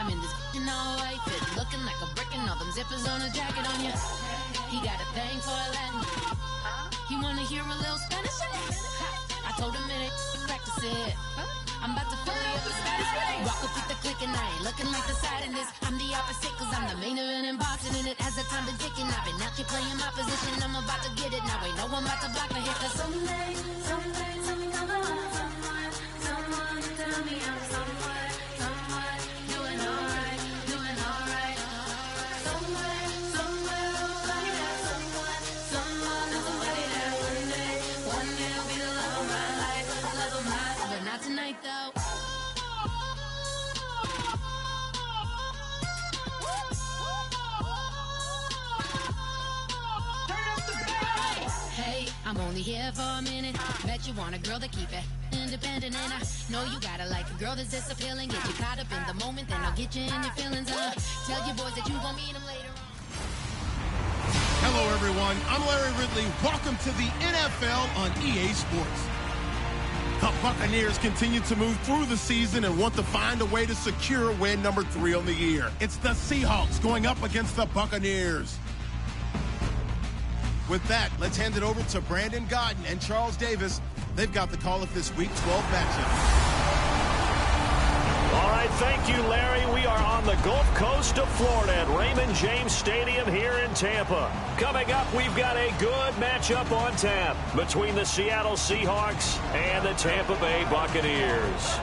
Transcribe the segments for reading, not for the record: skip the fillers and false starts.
I'm in this all white fit, looking like a brick and all them zippers on a jacket on you. He got a thing for a Latin. He wanna hear a little Spanish. I told him it ain't practice it. I'm about to fill you up with status. Walk up with the click and I ain't looking like the side in this. I'm the opposite cause I'm the main event in boxing. And it has the time been ticking. I've been out here playing my position. I'm about to get it now. Ain't no one about to block the hit. Cause someday, something come along. Someone tell me I'm somewhere doing alright. Somewhere, somebody there. Someone and somebody there. One day will be the love of my life. But not tonight though. Hey, I'm only here for a minute. Bet you want a girl to keep it independent, and I know you gotta like a girl that's this appealing. Get you caught up in the moment, then I'll get you in your feelings. Tell your boys that you gon' meet them later on. Hello, everyone. I'm Larry Ridley. Welcome to the NFL on EA Sports. The Buccaneers continue to move through the season and want to find a way to secure win number 3 on the year. It's the Seahawks going up against the Buccaneers. With that, let's hand it over to Brandon Godden and Charles Davis. They've got the call of this Week 12 matchup. All right, thank you, Larry. We are on the Gulf Coast of Florida at Raymond James Stadium here in Tampa. Coming up, we've got a good matchup on tap between the Seattle Seahawks and the Tampa Bay Buccaneers.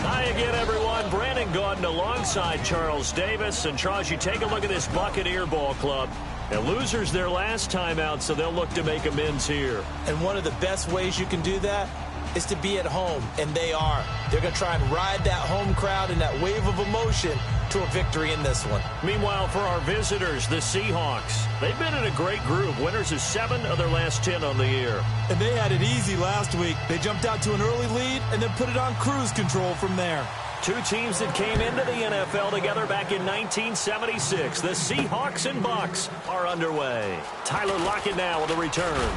Hi again, everyone. Brandon Gaudin alongside Charles Davis. And Charles, you take a look at this Buccaneer ball club. And losers their last time out, so they'll look to make amends here. And one of the best ways you can do that is to be at home, and they are. They're going to try and ride that home crowd and that wave of emotion to a victory in this one. Meanwhile, for our visitors, the Seahawks, they've been in a great group. Winners of 7 of their last 10 on the year. And they had it easy last week. They jumped out to an early lead and then put it on cruise control from there. 2 teams that came into the NFL together back in 1976. The Seahawks and Bucs are underway. Tyler Lockett now with a return.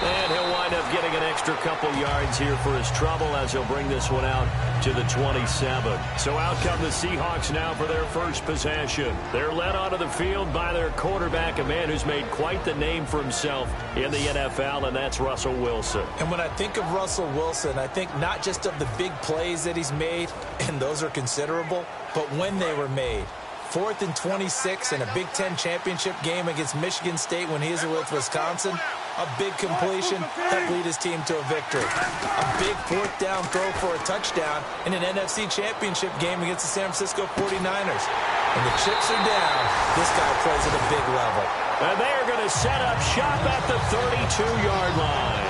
And he'll wind up getting an extra couple yards here for his trouble as he'll bring this one out to the 27. So out come the Seahawks now for their first possession. They're led onto the field by their quarterback, a man who's made quite the name for himself in the NFL, and that's Russell Wilson. And when I think of Russell Wilson, I think not just of the big plays that he's made, and those are considerable, but when they were made. 4th and 26 in a Big Ten championship game against Michigan State when he was with Wisconsin. A big completion helped lead his team to a victory. A big 4th down throw for a touchdown in an NFC championship game against the San Francisco 49ers. When the chips are down, this guy plays at a big level. And they are going to set up shop at the 32-yard line.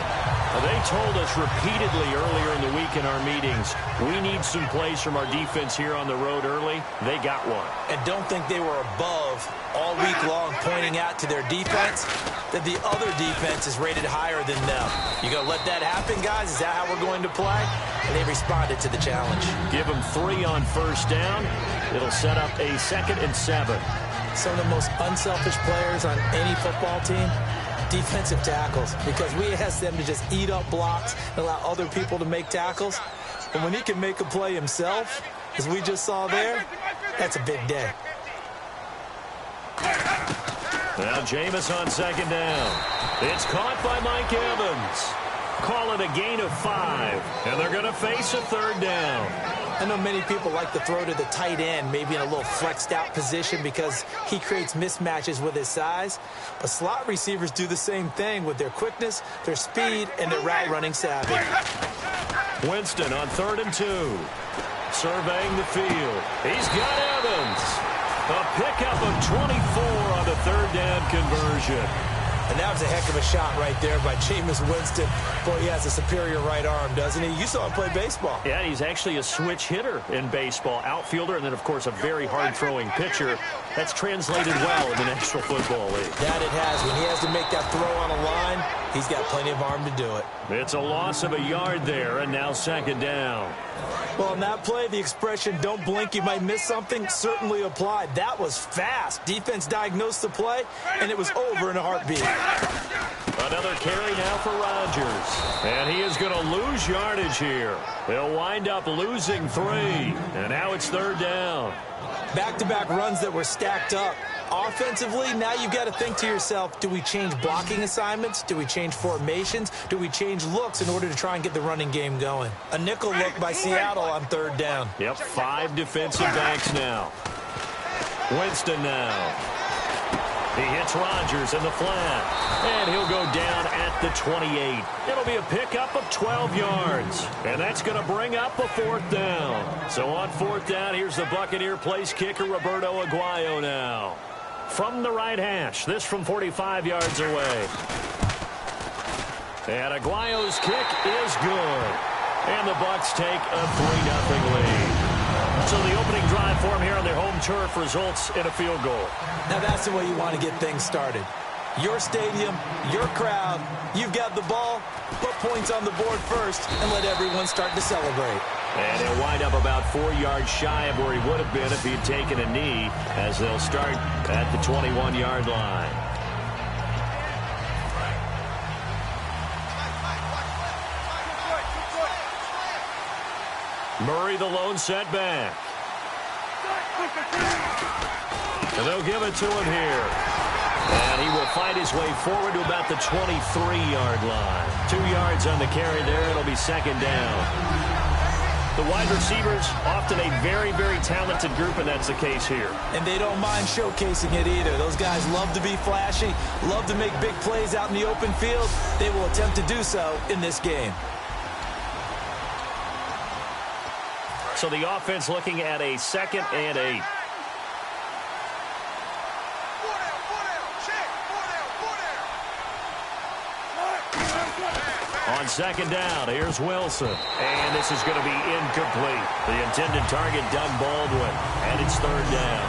They told us repeatedly earlier in the week in our meetings, we need some plays from our defense here on the road early. They got one. And don't think they were above all week long pointing out to their defense that the other defense is rated higher than them. You going to let that happen, guys? Is that how we're going to play? And they responded to the challenge. Give them 3 on first down. It'll set up a 2nd and 7. Some of the most unselfish players on any football team, defensive tackles, because we ask them to just eat up blocks and allow other people to make tackles. And when he can make a play himself, as we just saw there, that's a big day. Now Jameis on 2nd down. It's caught by Mike Evans. Call it a gain of 5, and they're going to face a 3rd down. I know many people like to throw to the tight end, maybe in a little flexed out position because he creates mismatches with his size. But slot receivers do the same thing with their quickness, their speed, and their route running savvy. Winston on 3rd and 2. Surveying the field. He's got Evans. A pickup of 24 on the 3rd down conversion. And that was a heck of a shot right there by Jameis Winston. Boy, he has a superior right arm, doesn't he? You saw him play baseball. Yeah, he's actually a switch hitter in baseball. Outfielder, and then, of course, a very hard-throwing pitcher. That's translated well in the National Football League. That it has. When he has to make that throw on a line, he's got plenty of arm to do it. It's a loss of a yard there, and now 2nd down. Well, in that play, the expression, don't blink, you might miss something, certainly applied. That was fast. Defense diagnosed the play, and it was over in a heartbeat. Another carry now for Rodgers. And he is going to lose yardage here. He'll wind up losing 3. And now it's 3rd down. Back-to-back runs that were stacked up. Offensively, now you've got to think to yourself, do we change blocking assignments? Do we change formations? Do we change looks in order to try and get the running game going? A nickel look by Seattle on 3rd down. Yep, 5 defensive backs now. Winston now. He hits Rodgers in the flat, and he'll go down at the 28. It'll be a pickup of 12 yards, and that's going to bring up a 4th down. So on 4th down, here's the Buccaneer place kicker, Roberto Aguayo now. From the right hash, this from 45 yards away. And Aguayo's kick is good. And the Bucs take a 3-0 lead. So the opening drive for him here on their home turf results in a field goal. Now that's the way you want to get things started. Your stadium, your crowd, you've got the ball, put points on the board first, and let everyone start to celebrate. And he'll wind up about 4 yards shy of where he would have been if he'd taken a knee, as they'll start at the 21-yard line. Murray, the lone setback. And they'll give it to him here. And he will fight his way forward to about the 23-yard line. 2 yards on the carry there. It'll be 2nd down. The wide receivers, often a very, very talented group, and that's the case here. And they don't mind showcasing it either. Those guys love to be flashy, love to make big plays out in the open field. They will attempt to do so in this game. So the offense looking at a 2nd and 8. On 2nd down, here's Wilson. And this is going to be incomplete. The intended target, Doug Baldwin. And it's 3rd down.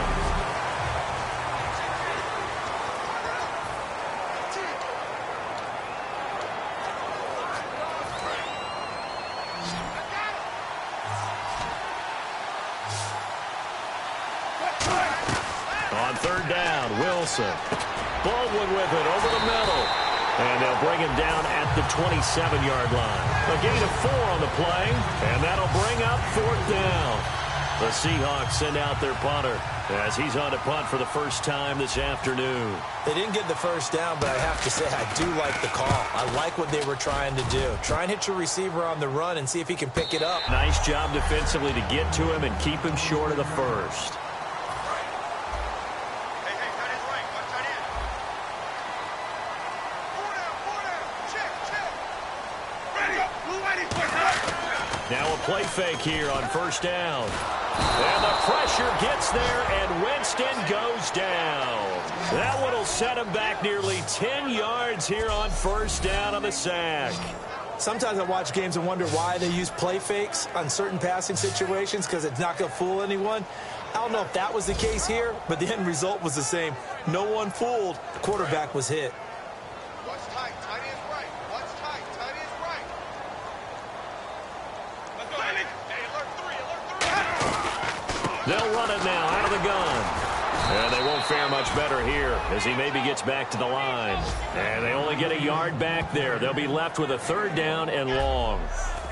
On 3rd down, Wilson. Baldwin with it over the middle. And they'll bring him down at the 27-yard line. A gain of 4 on the play, and that'll bring up 4th down. The Seahawks send out their punter as he's on to punt for the first time this afternoon. They didn't get the first down, but I have to say I do like the call. I like what they were trying to do. Try and hit your receiver on the run and see if he can pick it up. Nice job defensively to get to him and keep him short of the first. Now a play fake here on 1st down. And the pressure gets there, and Winston goes down. That one will set him back nearly 10 yards here on 1st down on the sack. Sometimes I watch games and wonder why they use play fakes on certain passing situations, because it's not going to fool anyone. I don't know if that was the case here, but the end result was the same. No one fooled. The quarterback was hit. What's tight? Tight is right. What's tight? Tight is right. Let's go, Andy. Hey, alert 3, alert 3. They'll run it now out of the gun. And they won't fare much better here as he maybe gets back to the line. And they only get a yard back there. They'll be left with a 3rd down and long.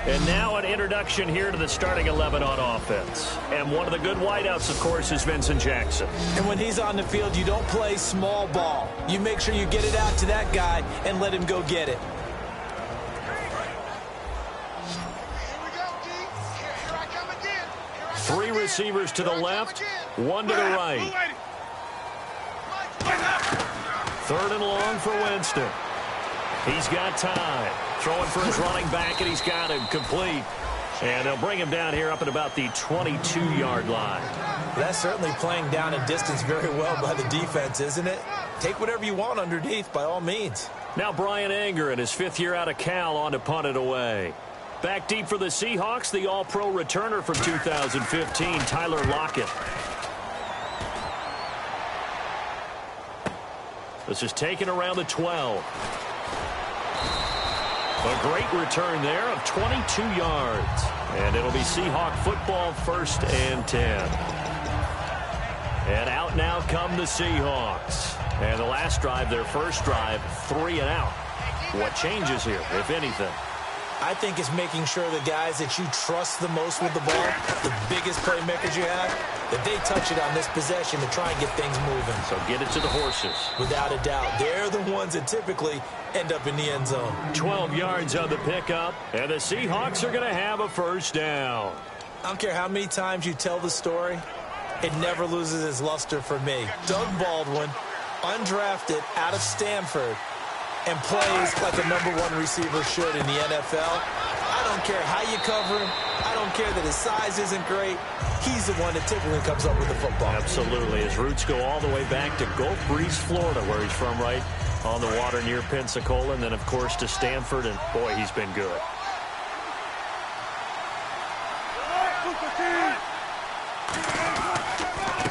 And now an introduction here to the starting 11 on offense. And one of the good wideouts, of course, is Vincent Jackson. And when he's on the field, you don't play small ball. You make sure you get it out to that guy and let him go get it. Here we go, D. Here I come again. 3 receivers to the left, 1 to the right. 3rd and long for Winston. He's got time. Throwing for his running back, and he's got him complete. And they'll bring him down here up at about the 22-yard line. That's certainly playing down a distance very well by the defense, isn't it? Take whatever you want underneath, by all means. Now Brian Anger in his 5th year out of Cal on to punt it away. Back deep for the Seahawks, the All-Pro returner from 2015, Tyler Lockett. This is taken around the 12. A great return there of 22 yards. And it'll be Seahawk football, 1st and 10. And out now come the Seahawks. And the last drive, their first drive, 3 and out. What changes here, if anything? I think it's making sure the guys that you trust the most with the ball, the biggest playmakers you have, that they touch it on this possession to try and get things moving. So get it to the horses. Without a doubt. They're the ones that typically end up in the end zone. 12 yards on the pickup, and the Seahawks are going to have a first down. I don't care how many times you tell the story, it never loses its luster for me. Doug Baldwin, undrafted out of Stanford, and plays like a #1 receiver should in the NFL. I don't care how you cover him. I don't care that his size isn't great. He's the one that typically comes up with the football. Absolutely. His roots go all the way back to Gulf Breeze, Florida, where he's from, right on the water near Pensacola, and then, of course, to Stanford, and, boy, he's been good.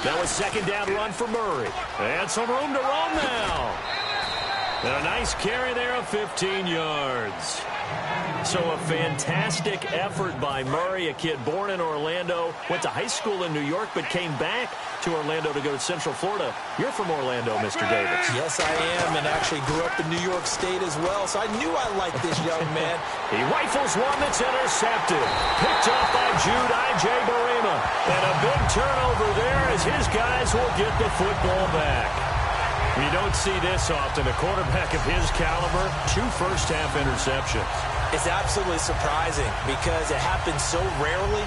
That was second down run for Murray. And some room to roam now. And a nice carry there of 15 yards. So a fantastic effort by Murray, a kid born in Orlando, went to high school in New York, but came back to Orlando to go to Central Florida. You're from Orlando, Mr. Davis. Yes, I am, and actually grew up in New York State as well, so I knew I liked this young man. He rifles one that's intercepted. Picked up by Jude I.J. Barima. And a big turnover there as his guys will get the football back. You don't see this often. A quarterback of his caliber, 2 first-half interceptions. It's absolutely surprising because it happens so rarely.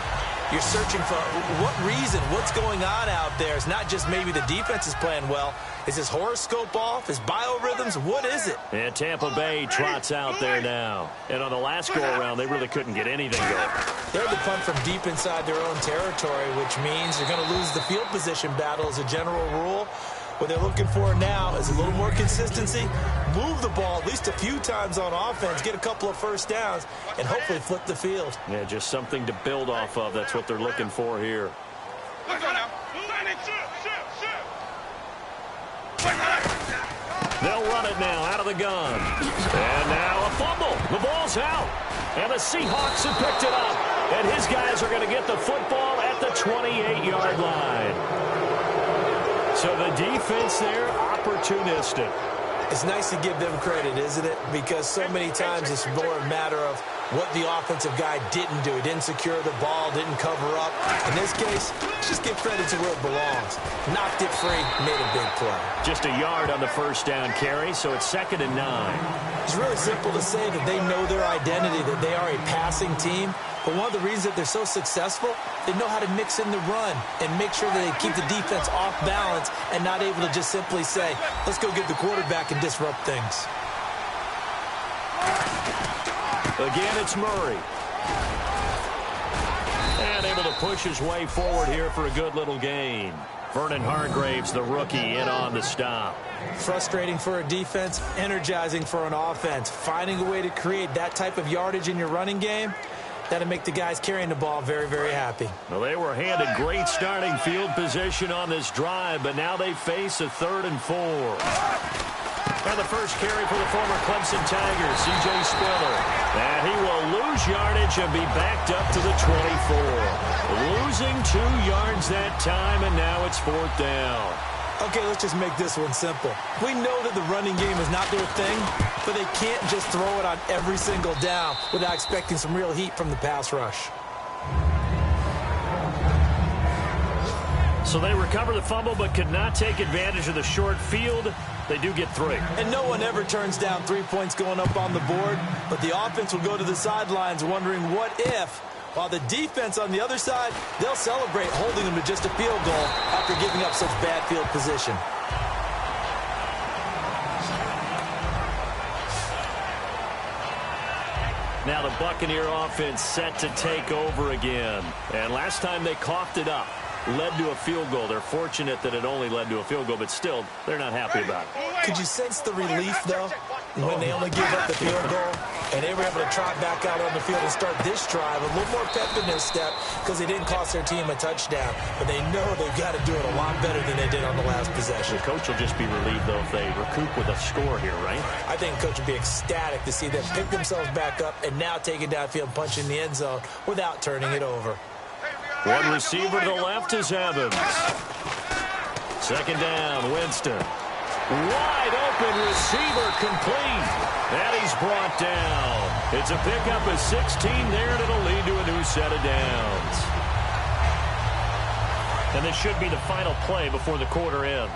You're searching for what reason, what's going on out there. It's not just maybe the defense is playing well. Is his horoscope off? His biorhythms? What is it? And Tampa Bay trots out there now. And on the last go-around, they really couldn't get anything going. They're the punt from deep inside their own territory, which means you're going to lose the field position battle as a general rule. What they're looking for now is a little more consistency, move the ball at least a few times on offense, get a couple of first downs, and hopefully flip the field. Yeah, just something to build off of. That's what they're looking for here. They'll run it now out of the gun. And now a fumble. The ball's out. And the Seahawks have picked it up. And his guys are going to get the football at the 28-yard line. So the defense there, opportunistic. It's nice to give them credit, isn't it? Because so many times it's more a matter of what the offensive guy didn't do. He didn't secure the ball, didn't cover up. In this case, just give credit to where it belongs. Knocked it free, made a big play. Just a yard on the first down carry, so it's 2nd and 9. It's really simple to say that they know their identity, that they are a passing team. But one of the reasons that they're so successful, they know how to mix in the run and make sure that they keep the defense off balance and not able to just simply say, let's go get the quarterback and disrupt things. Again, it's Murray. And able to push his way forward here for a good little gain. Vernon Hargreaves, the rookie, in on the stop. Frustrating for a defense, energizing for an offense. Finding a way to create that type of yardage in your running game, that'll make the guys carrying the ball very, very happy. Well, they were handed great starting field position on this drive, but now they face a 3rd and 4. And the first carry for the former Clemson Tigers, C.J. Spiller. And he will lose yardage and be backed up to the 24. Losing 2 yards that time, and now it's 4th down. Okay, let's just make this one simple. We know that the running game is not their thing, but they can't just throw it on every single down without expecting some real heat from the pass rush. So they recover the fumble but could not take advantage of the short field. They do get 3. And no one ever turns down 3 points going up on the board, but the offense will go to the sidelines wondering what if, while the defense on the other side, they'll celebrate holding them to just a field goal after giving up such bad field position. Now the Buccaneer offense set to take over again. And last time they coughed it up, led to a field goal. They're fortunate that it only led to a field goal, but still, they're not happy about it. Could you sense the relief, though, when they only gave up the field goal and they were able to trot back out on the field and start this drive? A little more pep in their step because they didn't cost their team a touchdown, but they know they've got to do it a lot better than they did on the last possession. The coach will just be relieved, though, if they recoup with a score here, right? I think the coach would be ecstatic to see them pick themselves back up and now take it downfield and punch in the end zone without turning it over. One receiver to the left is Evans. 2nd down, Winston. Wide open receiver complete. And he's brought down. It's a pickup of 16 there, and it'll lead to a new set of downs. And this should be the final play before the quarter ends.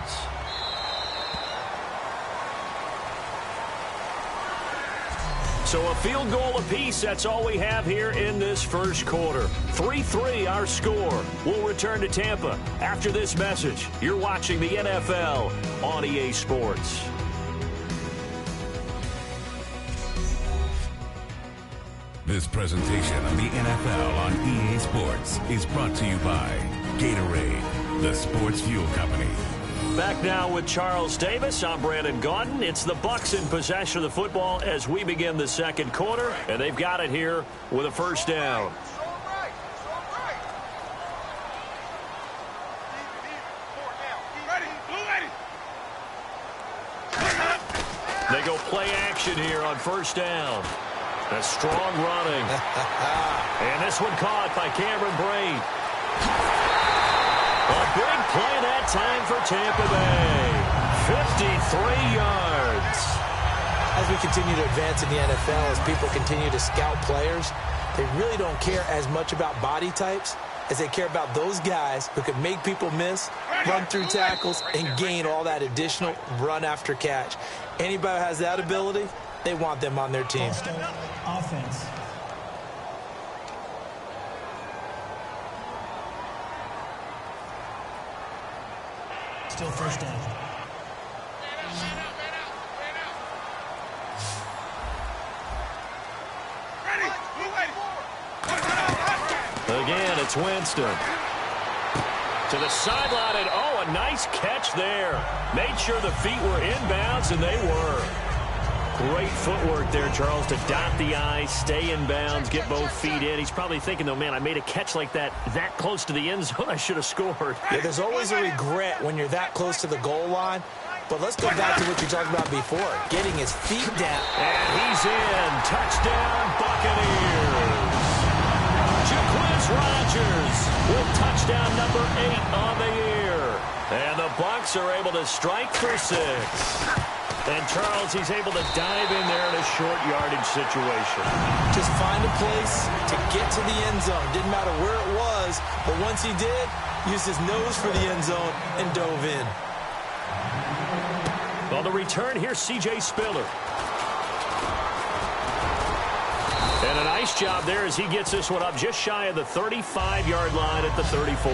So a field goal apiece, that's all we have here in this first quarter. 3-3 our score. We'll return to Tampa after this message. You're watching the NFL on EA Sports. This presentation of the NFL on EA Sports is brought to you by Gatorade, the sports fuel company. Back now with Charles Davis. I'm Brandon Gaudin. It's the Bucs in possession of the football as we begin the second quarter, and they've got it here with a first down. They go play action here on first down. A strong running. And this one caught by Cameron Brate. A big play that time for Tampa Bay. 53 yards. As we continue to advance in the NFL, as people continue to scout players, they really don't care as much about body types as they care about those guys who can make people miss, run through tackles, and gain all that additional run after catch. Anybody who has that ability, they want them on their team. Offense. Still first down. Again, it's Winston. To the sideline, and oh, a nice catch there. Made sure the feet were inbounds, and they were. Great footwork there, Charles, to dot the I, stay in bounds, get both feet in. He's probably thinking, though, man, I made a catch like that close to the end zone. I should have scored. Yeah, there's always a regret when you're that close to the goal line. But let's go back to what you talked about before, getting his feet down. And he's in. Touchdown, Buccaneers. Jaquiz Rodgers with touchdown number 8 on the year. And the Bucs are able to strike for 6. And Charles, he's able to dive in there in a short yardage situation. Just find a place to get to the end zone. Didn't matter where it was, but once he did, used his nose for the end zone and dove in. Well, the return here, C.J. Spiller. And a nice job there as he gets this one up just shy of the 35-yard line at the 34.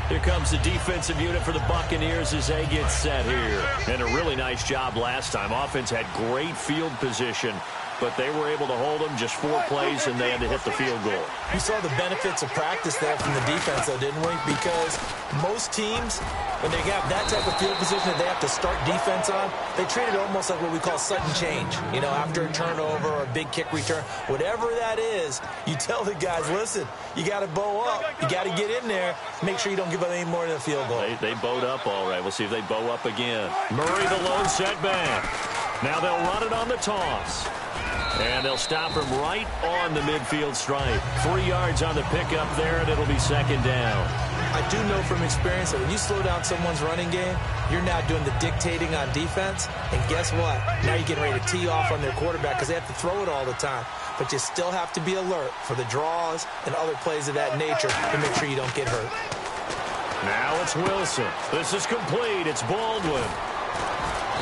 Here comes the defensive unit for the Buccaneers as they get set here. And a really nice job last time. Offense had great field position, but they were able to hold them just 4 plays, and they had to hit the field goal. We saw the benefits of practice there from the defense, though, didn't we? Because most teams, when they have that type of field position that they have to start defense on, they treat it almost like what we call sudden change. You know, after a turnover or a big kick return, whatever that is, you tell the guys, listen, you got to bow up. You got to get in there. Make sure you don't give up any more than a field goal. They bowed up all right. We'll see if they bow up again. Murray, the lone setback. Now they'll run it on the toss. And they'll stop him right on the midfield stripe. 3 yards on the pickup there, and it'll be second down. I do know from experience that when you slow down someone's running game, you're now doing the dictating on defense. And guess what? Now you're getting ready to tee off on their quarterback because they have to throw it all the time. But you still have to be alert for the draws and other plays of that nature to make sure you don't get hurt. Now it's Wilson. This is complete. It's Baldwin.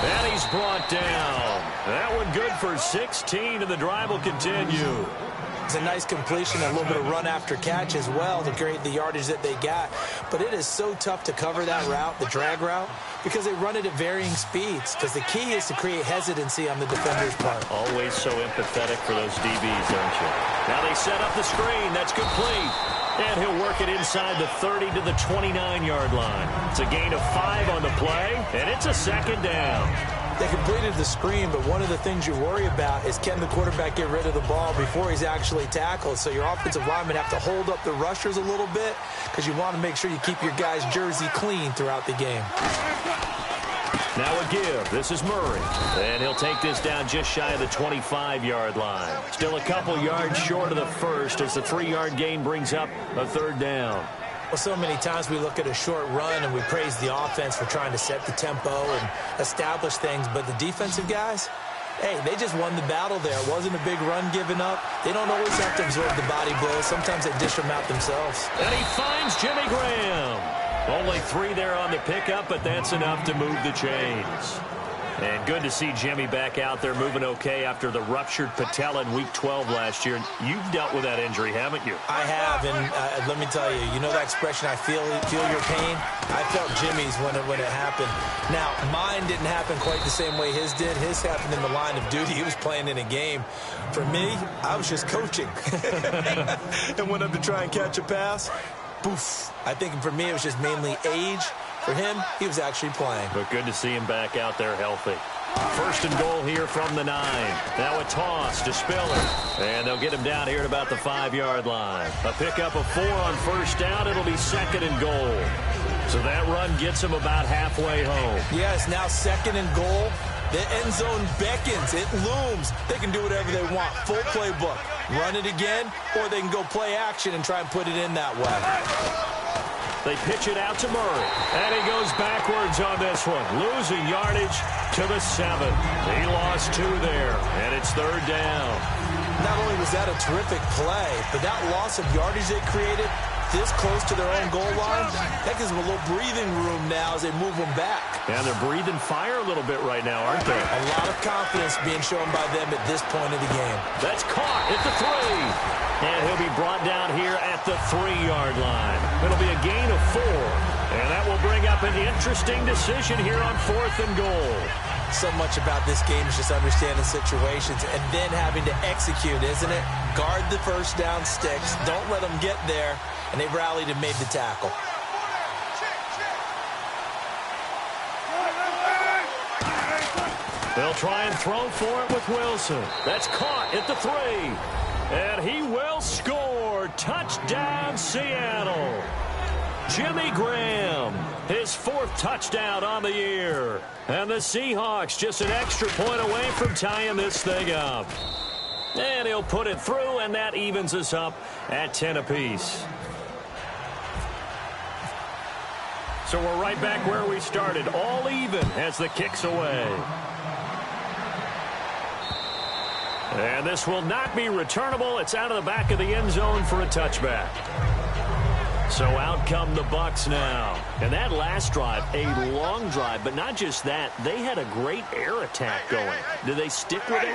And he's brought down. That one good for 16, and the drive will continue. It's a nice completion, a little bit of run after catch as well to create the yardage that they got. But it is so tough to cover that route, the drag route, because they run it at varying speeds. Because the key is to create hesitancy on the defender's part. Always so empathetic for those DBs, aren't you? Now they set up the screen. That's complete. And he'll work it inside the 30 to the 29-yard line. It's a gain of 5 on the play, and it's a second down. They completed the screen, but one of the things you worry about is can the quarterback get rid of the ball before he's actually tackled? So your offensive linemen have to hold up the rushers a little bit because you want to make sure you keep your guy's jersey clean throughout the game. Now a give. This is Murray. And he'll take this down just shy of the 25-yard line. Still a couple yards short of the first as the 3-yard gain brings up a third down. Well, so many times we look at a short run and we praise the offense for trying to set the tempo and establish things, but the defensive guys, hey, they just won the battle there. It wasn't a big run given up. They don't always have to absorb the body blows. Sometimes they dish them out themselves. And he finds Jimmy Graham. Only 3 there on the pickup, but that's enough to move the chains. And good to see Jimmy back out there moving okay after the ruptured patella in Week 12 last year. You've dealt with that injury, haven't you? I have, and let me tell you, you know that expression, I feel your pain? I felt Jimmy's when it happened. Now, mine didn't happen quite the same way his did. His happened in the line of duty. He was playing in a game. For me, I was just coaching. And went up to try and catch a pass. Poof. I think for me, it was just mainly age. For him, he was actually playing. But good to see him back out there healthy. First and goal here from the 9. Now a toss to Spiller. And they'll get him down here at about the 5-yard line. A pickup of 4 on first down. It'll be second and goal. So that run gets him about halfway home. Yes, now second and goal. The end zone beckons. It looms. They can do whatever they want. Full playbook. Run it again, or they can go play action and try and put it in that way. They pitch it out to Murray. And he goes backwards on this one. Losing yardage to the 7. He lost 2 there. And it's third down. Not only was that a terrific play, but that loss of yardage they created this close to their own goal line, that gives them a little breathing room now as they move them back. And they're breathing fire a little bit right now, aren't they? A lot of confidence being shown by them at this point of the game. That's caught at the 3. And he'll be brought down here at the 3-yard line. It'll be a gain of 4. And that will bring up an interesting decision here on 4th and goal. So much about this game is just understanding situations and then having to execute, isn't it? Guard the first down sticks. Don't let them get there. And they rallied and made the tackle. They'll try and throw for it with Wilson. That's caught at the 3. And he will score. Touchdown, Seattle. Jimmy Graham, his 4th touchdown on the year. And the Seahawks just an extra point away from tying this thing up. And he'll put it through, and that evens us up at 10 apiece. So we're right back where we started, all even as the kick's away. And this will not be returnable. It's out of the back of the end zone for a touchback. So out come the Bucs now. And that last drive, a long drive, but not just that. They had a great air attack going. Do they stick with it?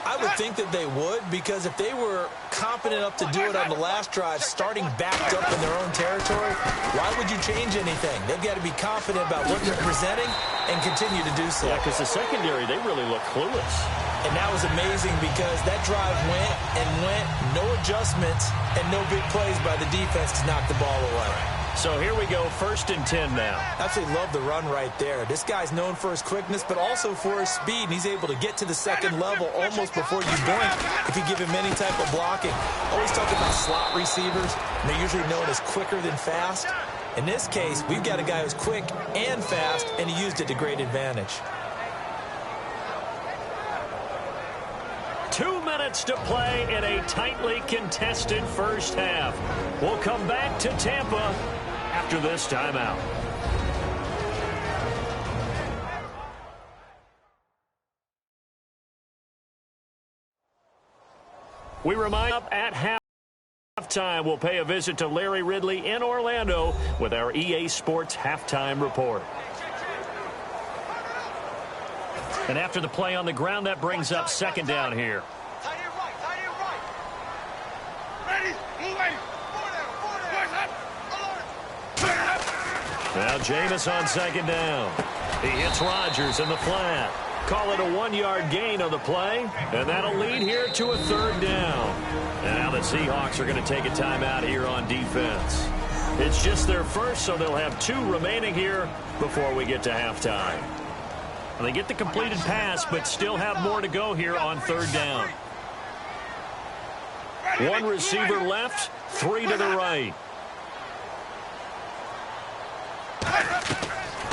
I would think that they would, because if they were confident enough to do it on the last drive, starting backed up in their own territory, why would you change anything? They've got to be confident about what they're presenting and continue to do so. Yeah, because the secondary, they really look clueless. And that was amazing because that drive went and went, no adjustments, and no big plays by the defense to knock the ball away. So here we go, 1st and 10 now. Absolutely love the run right there. This guy's known for his quickness, but also for his speed. And he's able to get to the second level almost before you blink if you give him any type of blocking. Always talk about slot receivers, and they're usually known as quicker than fast. In this case, we've got a guy who's quick and fast, and he used it to great advantage. 2 minutes to play in a tightly contested first half. We'll come back to Tampa after this timeout. We remind up at halftime. We'll pay a visit to Larry Ridley in Orlando with our EA Sports halftime report. And after the play on the ground, that brings up 2nd down here. Tight end right, tight end right. Ready, moving. Now Jameis on 2nd down. He hits Rodgers in the flat. Call it a 1-yard gain on the play, and that'll lead here to a 3rd down. And now the Seahawks are going to take a timeout here on defense. It's just their first, so they'll have 2 remaining here before we get to halftime. They get the completed pass, but still have more to go here on 3rd down. 1 receiver left, 3 to the right.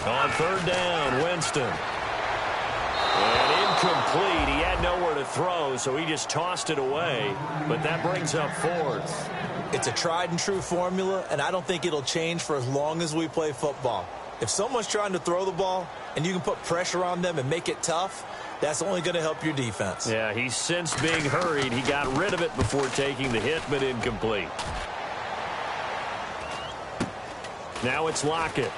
On 3rd down, Winston. And incomplete. He had nowhere to throw, so he just tossed it away. But that brings up fourth. It's a tried-and-true formula, and I don't think it'll change for as long as we play football. If someone's trying to throw the ball and you can put pressure on them and make it tough, that's only going to help your defense. Yeah, he sensed being hurried. He got rid of it before taking the hit, but incomplete. Now it's Lockett.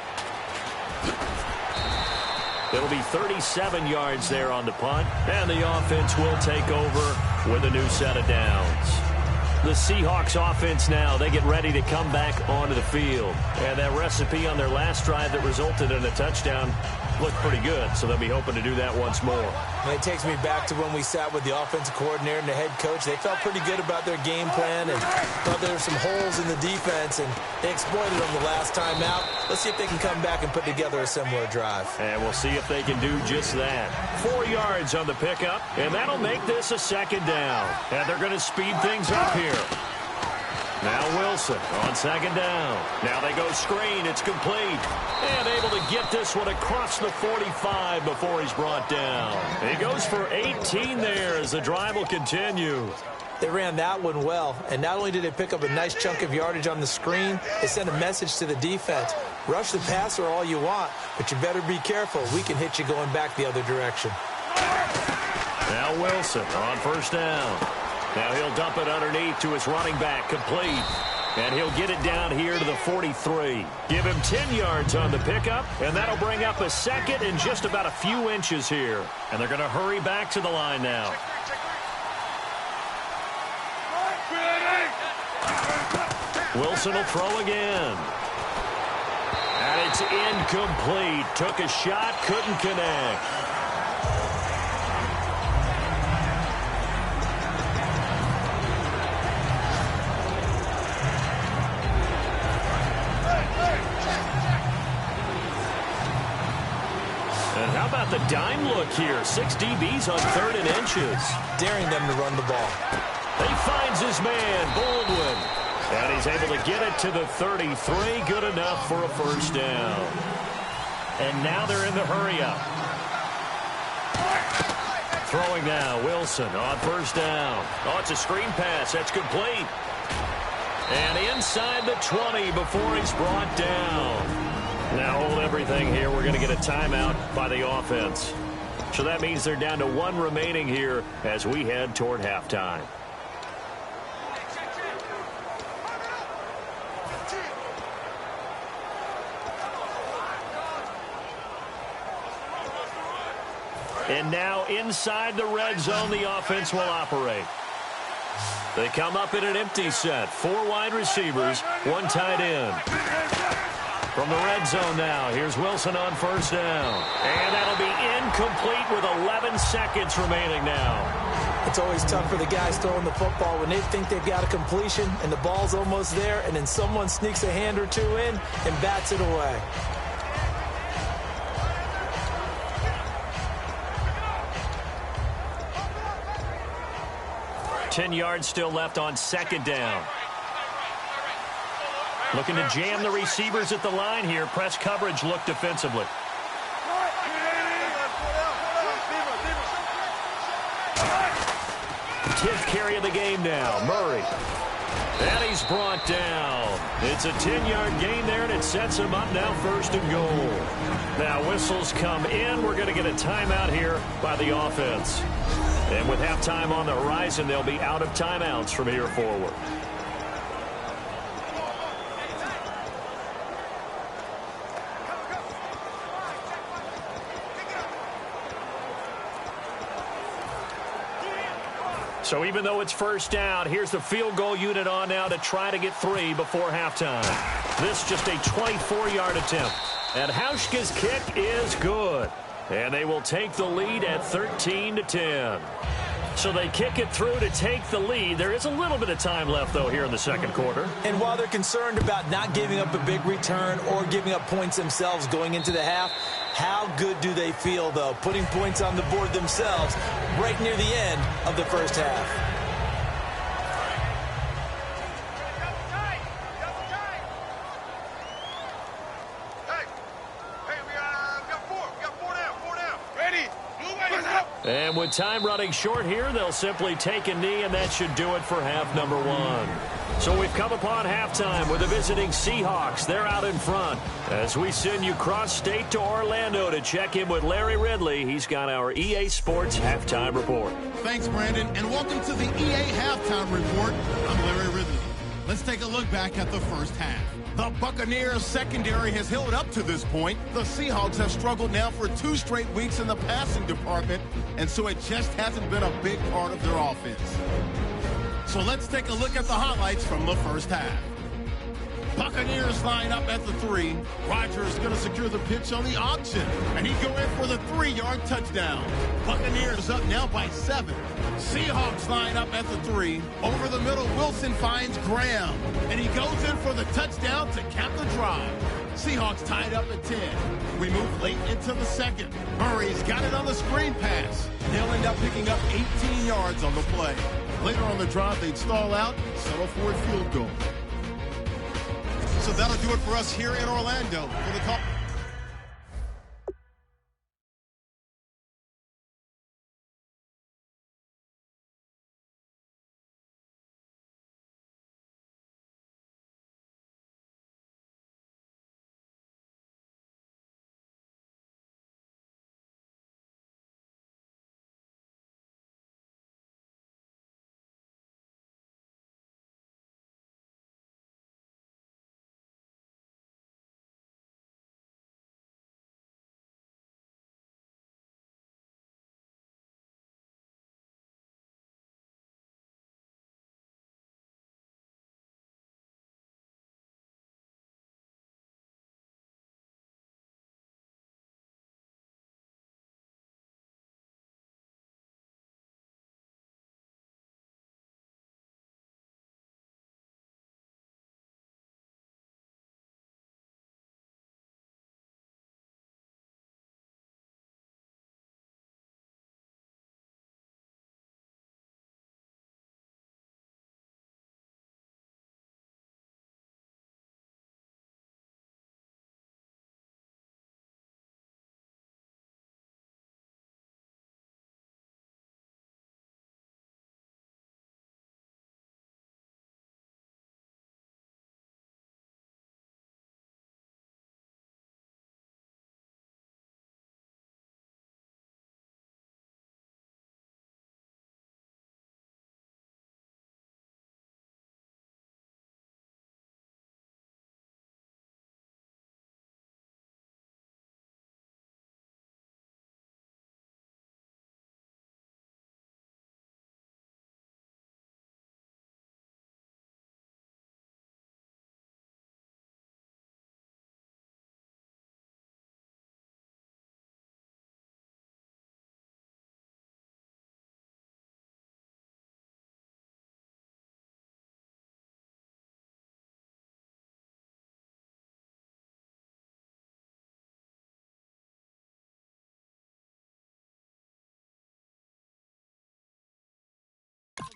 It'll be 37 yards there on the punt, and the offense will take over with a new set of downs. The Seahawks offense now, they get ready to come back onto the field. And that recipe on their last drive that resulted in a touchdown looked pretty good, so they'll be hoping to do that once more. And it takes me back to when we sat with the offensive coordinator and the head coach. They felt pretty good about their game plan and thought there were some holes in the defense, and they exploited them the last time out. Let's see if they can come back and put together a similar drive. And we'll see if they can do just that. 4 yards on the pickup, and that'll make this a second down. And they're going to speed things up here. Now Wilson on second down. Now they go screen. It's complete. And able to get this one across the 45 before he's brought down. He goes for 18 there as the drive will continue. They ran that one well, and not only did they pick up a nice chunk of yardage on the screen, they sent a message to the defense. Rush the passer all you want, but you better be careful. We can hit you going back the other direction. Now Wilson on first down. Now he'll dump it underneath to his running back, complete. And he'll get it down here to the 43. Give him 10 yards on the pickup, and that'll bring up a second and just about a few inches here. And they're going to hurry back to the line now. Wilson will throw again. And it's incomplete. Took a shot, couldn't connect. How about the dime look here? 6 DBs on 3rd and inches. Daring them to run the ball. He finds his man, Baldwin. And he's able to get it to the 33. Good enough for a first down. And now they're in the hurry-up. Throwing now, Wilson on first down. Oh, it's a screen pass. That's complete. And inside the 20 before he's brought down. Now hold everything here. We're going to get a timeout by the offense. So that means they're down to 1 remaining here as we head toward halftime. And now inside the red zone, the offense will operate. They come up in an empty set. 4 wide receivers, 1 tight end. From the red zone now, here's Wilson on first down. And that'll be incomplete with 11 seconds remaining now. It's always tough for the guys throwing the football when they think they've got a completion and the ball's almost there, and then someone sneaks a hand or two in and bats it away. Ten yards still left on second down. Looking to jam the receivers at the line here. Press coverage look defensively. 10th carry of the game now. Murray. And he's brought down. It's a 10-yard gain there, and it sets him up now 1st and goal. Now whistles come in. We're going to get a timeout here by the offense. And with halftime on the horizon, they'll be out of timeouts from here forward. So even though it's first down, here's the field goal unit on now to try to get 3 before halftime. This just a 24-yard attempt. And Hauschka's kick is good. And they will take the lead at 13-10. So they kick it through to take the lead. There is a little bit of time left, though, here in the second quarter. And while they're concerned about not giving up a big return or giving up points themselves going into the half, how good do they feel, though, putting points on the board themselves right near the end of the first half? Hey, we got 4. We got 4 down. Ready? Blue, let's go. And with time running short here, they'll simply take a knee, and that should do it for half number one. So we've come upon halftime with the visiting Seahawks. They're out in front. As we send you cross-state to Orlando to check in with Larry Ridley, he's got our EA Sports Halftime Report. Thanks, Brandon, and welcome to the EA Halftime Report. I'm Larry Ridley. Let's take a look back at the first half. The Buccaneers secondary has held up to this point. The Seahawks have struggled now for 2 straight weeks in the passing department, and so it just hasn't been a big part of their offense. So let's take a look at the highlights from the first half. Buccaneers line up at the 3. Rodgers going to secure the pitch on the option, and he'd go in for the 3-yard touchdown. Buccaneers up now by 7. Seahawks line up at the 3. Over the middle, Wilson finds Graham, and he goes in for the touchdown to cap the drive. Seahawks tied up at 10. We move late into the second. Murray's got it on the screen pass. They'll end up picking up 18 yards on the play. Later on the drive, they'd stall out, settle for a field goal. So that'll do it for us here in Orlando. For the call.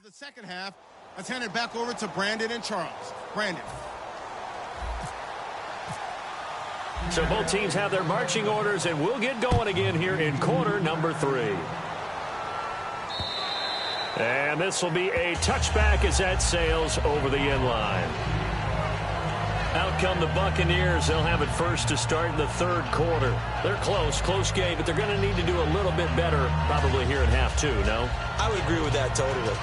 The second half, let's hand it back over to Brandon and Charles. Brandon. So both teams have their marching orders, and we'll get going again here in quarter number 3. And this will be a touchback as that sails over the end line. Out come the Buccaneers. They'll have it first to start in the third quarter. They're close game, but they're going to need to do a little bit better probably here in half 2, no? I would agree with that totally.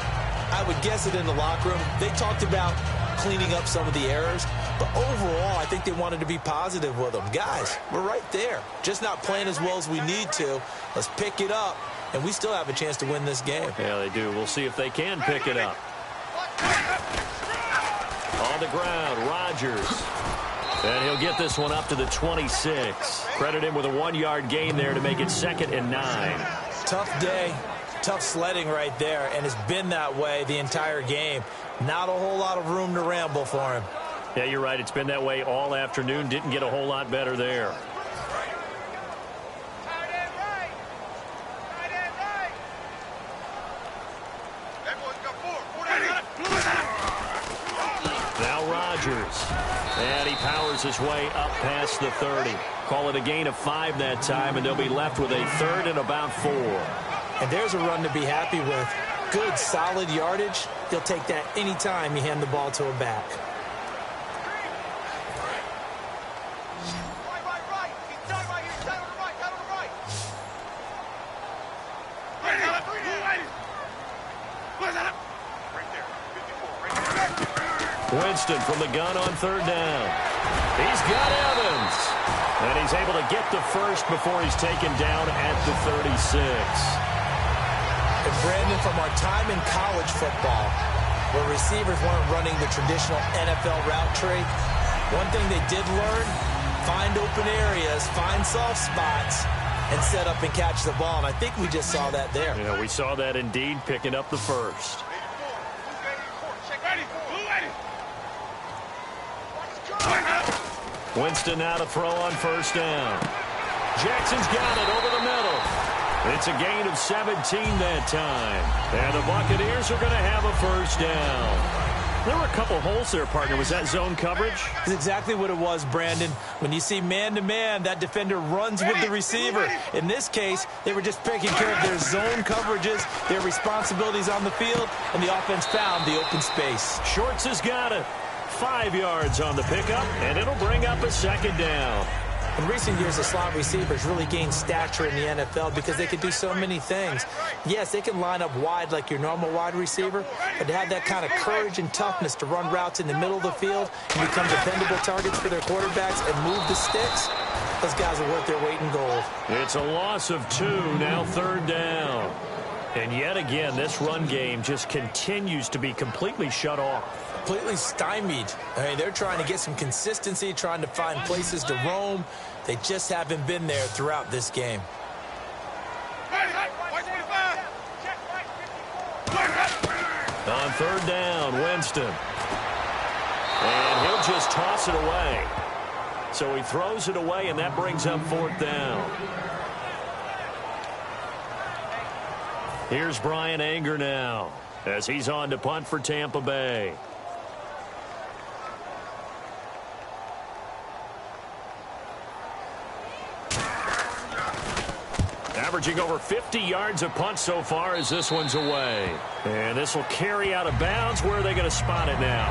I would guess it in the locker room. They talked about cleaning up some of the errors, but overall, I think they wanted to be positive with them. Guys, we're right there. Just not playing as well as we need to. Let's pick it up, and we still have a chance to win this game. Yeah, they do. We'll see if they can pick it up. On the ground, Rodgers. And he'll get this one up to the 26. Credit him with a 1-yard gain there to make it 2nd and 9. Tough day. Tough sledding right there, and it's been that way the entire game. Not a whole lot of room to ramble for him. Yeah, you're right. It's been that way all afternoon. Didn't get a whole lot better there. Now Rodgers. And he powers his way up past the 30. Call it a gain of 5 that time, and they'll be left with a 3rd and about 4. And there's a run to be happy with. Good, solid yardage. He'll take that anytime you hand the ball to a back. Winston from the gun on third down. He's got Evans. And he's able to get the first before he's taken down at the 36. And Brandon, from our time in college football, where receivers weren't running the traditional NFL route tree, one thing they did learn, find open areas, find soft spots, and set up and catch the ball. And I think we just saw that there. Yeah, we saw that indeed, picking up the first. Winston now to throw on first down. Jackson's got it over the middle. It's a gain of 17 that time. And the Buccaneers are going to have a first down. There were a couple holes there, partner. Was that zone coverage? That's exactly what it was, Brandon. When you see man-to-man, that defender runs with the receiver. In this case, they were just taking care of their zone coverages, their responsibilities on the field, and the offense found the open space. Shorts has got it. 5 yards on the pickup, and it'll bring up a second down. In recent years, the slot receivers really gained stature in the NFL because they can do so many things. Yes, they can line up wide like your normal wide receiver, but to have that kind of courage and toughness to run routes in the middle of the field and become dependable targets for their quarterbacks and move the sticks, those guys are worth their weight in gold. It's a loss of 2, now third down. And yet again, this run game just continues to be completely shut off. Completely stymied. I mean, they're trying to get some consistency, trying to find places to roam. They just haven't been there throughout this game. On third down, Winston. And he'll just toss it away. So he throws it away, and that brings up fourth down. Here's Brian Anger now as he's on to punt for Tampa Bay. Averaging over 50 yards a punt so far as this one's away. And this will carry out of bounds. Where are they going to spot it now?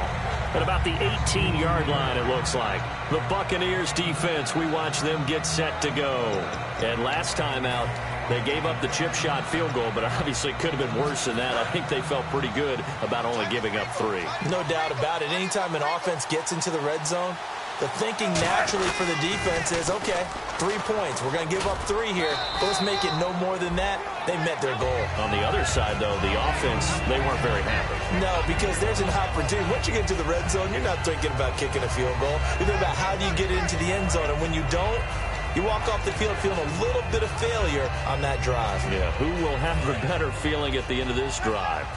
At about the 18-yard line, it looks like. The Buccaneers defense, we watch them get set to go. And last time out, they gave up the chip shot field goal, but obviously it could have been worse than that. I think they felt pretty good about only giving up 3. No doubt about it. Anytime an offense gets into the red zone, the thinking naturally for the defense is, okay, 3 points. We're going to give up 3 here. Let's make it no more than that. They met their goal. On the other side, though, the offense, they weren't very happy. No, because there's an opportunity. Once you get to the red zone, you're not thinking about kicking a field goal. You're thinking about how do you get into the end zone. And when you don't, you walk off the field feeling a little bit of failure on that drive. Yeah, who will have the better feeling at the end of this drive?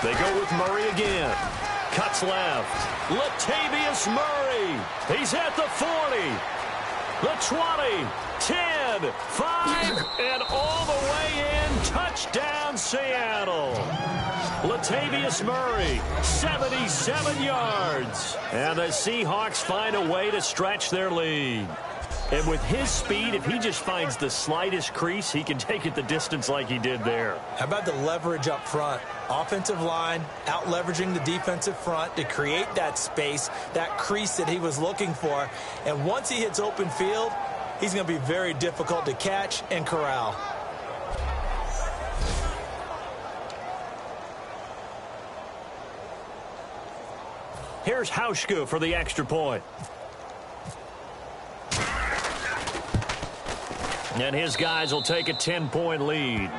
They go with Murray again. Cuts left. Latavius Murray. He's at the 40. The 20. 10. 5. And all the way in. Touchdown, Seattle. Latavius Murray, 77 yards. And the Seahawks find a way to stretch their lead. And with his speed, if he just finds the slightest crease, he can take it the distance like he did there. How about the leverage up front? Offensive line out leveraging the defensive front to create that space, that crease that he was looking for. And once he hits open field, he's going to be very difficult to catch and corral. Here's Hauschka for the extra point. And his guys will take a 10-point lead.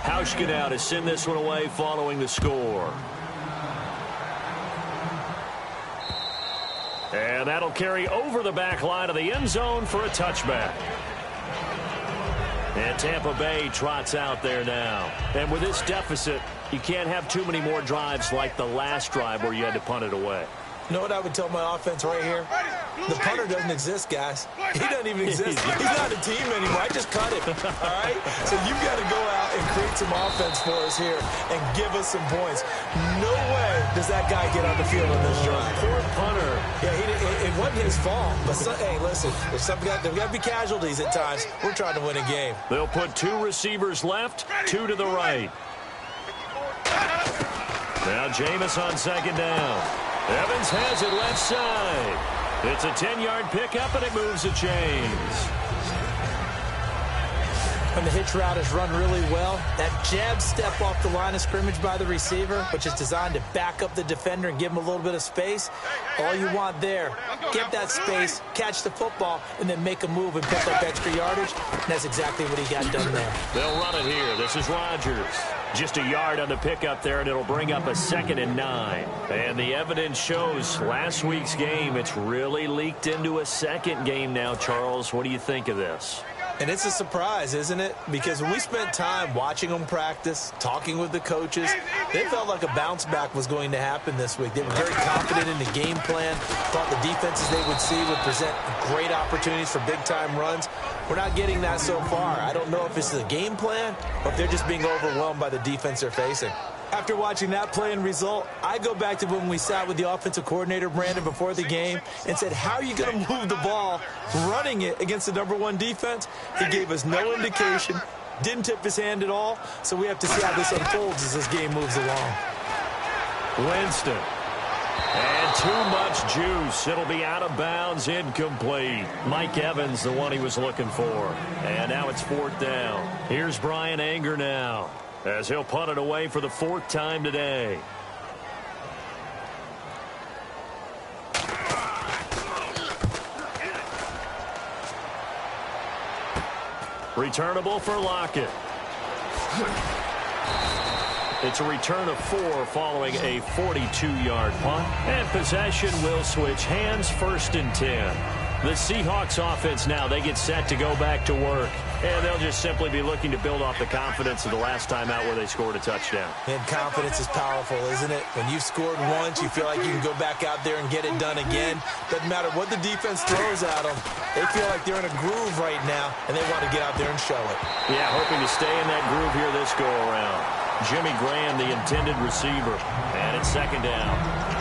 Hauschka now to send this one away following the score. And that'll carry over the back line of the end zone for a touchback. And Tampa Bay trots out there now. And with this deficit, you can't have too many more drives like the last drive where you had to punt it away. You know what I would tell my offense right here? The punter doesn't exist, guys. He doesn't even exist. He's not a team anymore. I just cut him. All right? So you've got to go out and create some offense for us here and give us some points. No way does that guy get on the field in this drive. Poor punter. Yeah, it wasn't his fault. But, hey, listen, there's got to be casualties at times. We're trying to win a game. They'll put 2 receivers left, 2 to the right. Now Jameis on second down. Evans has it left side. It's a 10-yard pickup, and it moves the chains. When the hitch route is run really well, that jab step off the line of scrimmage by the receiver, which is designed to back up the defender and give him a little bit of space, all you want there, get that space, catch the football, and then make a move and pick up extra yardage. And that's exactly what he got done there. They'll run it here. This is Rodgers. Just a yard on the pickup there, and it'll bring up a 2nd and 9. And the evidence shows last week's game, it's really leaked into a second game now, Charles. What do you think of this? And it's a surprise, isn't it? Because when we spent time watching them practice, talking with the coaches, they felt like a bounce back was going to happen this week. They were very confident in the game plan, thought the defenses they would see would present great opportunities for big-time runs. We're not getting that so far. I don't know if it's the game plan or if they're just being overwhelmed by the defense they're facing. After watching that play and result, I go back to when we sat with the offensive coordinator, Brandon, before the game and said, how are you going to move the ball running it against the #1 defense? He gave us no indication, didn't tip his hand at all, so we have to see how this unfolds as this game moves along. Winston. And too much juice. It'll be out of bounds, incomplete. Mike Evans, the one he was looking for. And now it's 4th down. Here's Brian Anger now, as he'll punt it away for the 4th time today. Returnable for Lockett. It's a return of 4 following a 42-yard punt. And possession will switch hands, 1st and 10. The Seahawks offense now, they get set to go back to work. And they'll just simply be looking to build off the confidence of the last time out where they scored a touchdown. And confidence is powerful, isn't it? When you've scored once, you feel like you can go back out there and get it done again. Doesn't matter what the defense throws at them. They feel like they're in a groove right now, and they want to get out there and show it. Yeah, hoping to stay in that groove here this go-around. Jimmy Graham, the intended receiver. And it's 2nd down.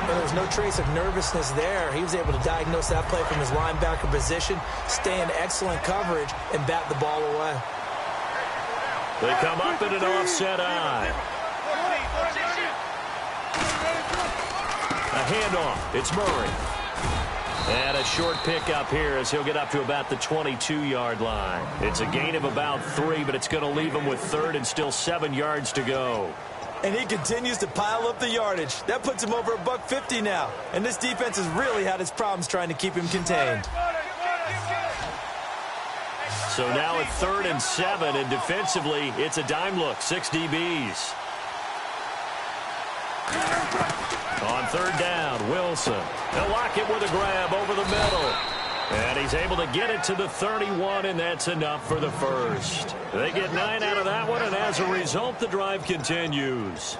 Well, there was no trace of nervousness there. He was able to diagnose that play from his linebacker position, stay in excellent coverage, and bat the ball away. They come up in an offset eye. A handoff. It's Murray. And a short pickup here as he'll get up to about the 22-yard line. It's a gain of about 3, but it's going to leave him with 3rd and still 7 yards to go. And he continues to pile up the yardage. That puts him over $150 now. And this defense has really had its problems trying to keep him contained. So now it's 3rd and 7, and defensively, it's a dime look. 6 DBs. On 3rd down, Wilson. They'll lock it with a grab over the middle. And he's able to get it to the 31, and that's enough for the 1st. They get 9 out of that one, and as a result, the drive continues.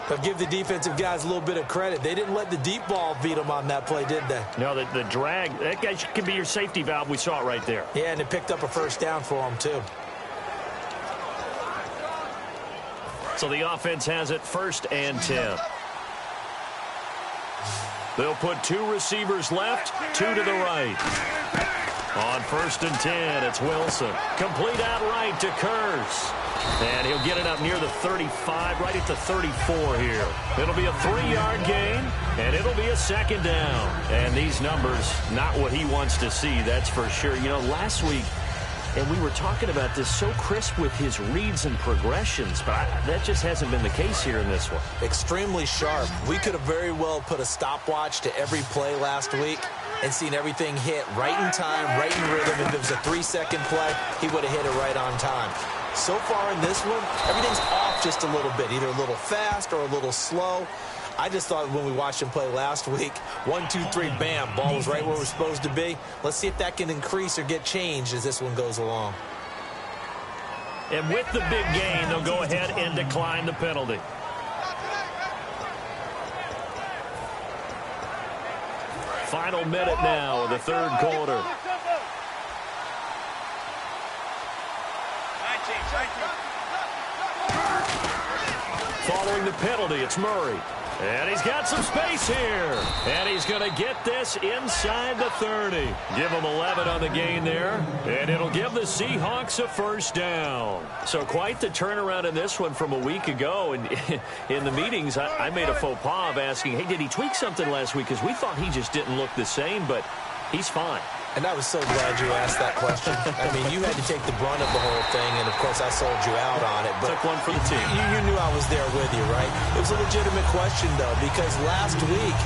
But give the defensive guys a little bit of credit. They didn't let the deep ball beat them on that play, did they? No, the drag, that guy can be your safety valve. We saw it right there. Yeah, and it picked up a 1st down for them, too. So the offense has it 1st and 10. They'll put 2 receivers left, 2 to the right. On 1st and 10, it's Wilson. Complete outright to Kurz. And he'll get it up near the 35, right at the 34 here. It'll be a 3-yard gain, and it'll be a 2nd down. And these numbers, not what he wants to see, that's for sure. You know, last week, and we were talking about this, so crisp with his reads and progressions, but that just hasn't been the case here in this one. Extremely sharp. We could have very well put a stopwatch to every play last week and seen everything hit right in time, right in rhythm. If it was a 3-second play, he would have hit it right on time. So far in this one, everything's off just a little bit, either a little fast or a little slow. I just thought when we watched him play last week, 1, 2, 3, bam, ball was right where we're supposed to be. Let's see if that can increase or get changed as this one goes along. And with the big gain, they'll go ahead and decline the penalty. Final minute now of the third quarter. Following the penalty, it's Murray. And he's got some space here. And he's going to get this inside the 30. Give him 11 on the gain there. And it'll give the Seahawks a first down. So quite the turnaround in this one from a week ago. And in the meetings, I made a faux pas of asking, hey, did he tweak something last week? Because we thought he just didn't look the same, but he's fine. And I was so glad you asked that question. I mean, you had to take the brunt of the whole thing, and, of course, I sold you out on it. But took one for the team. You knew I was there with you, right? It was a legitimate question, though, because last week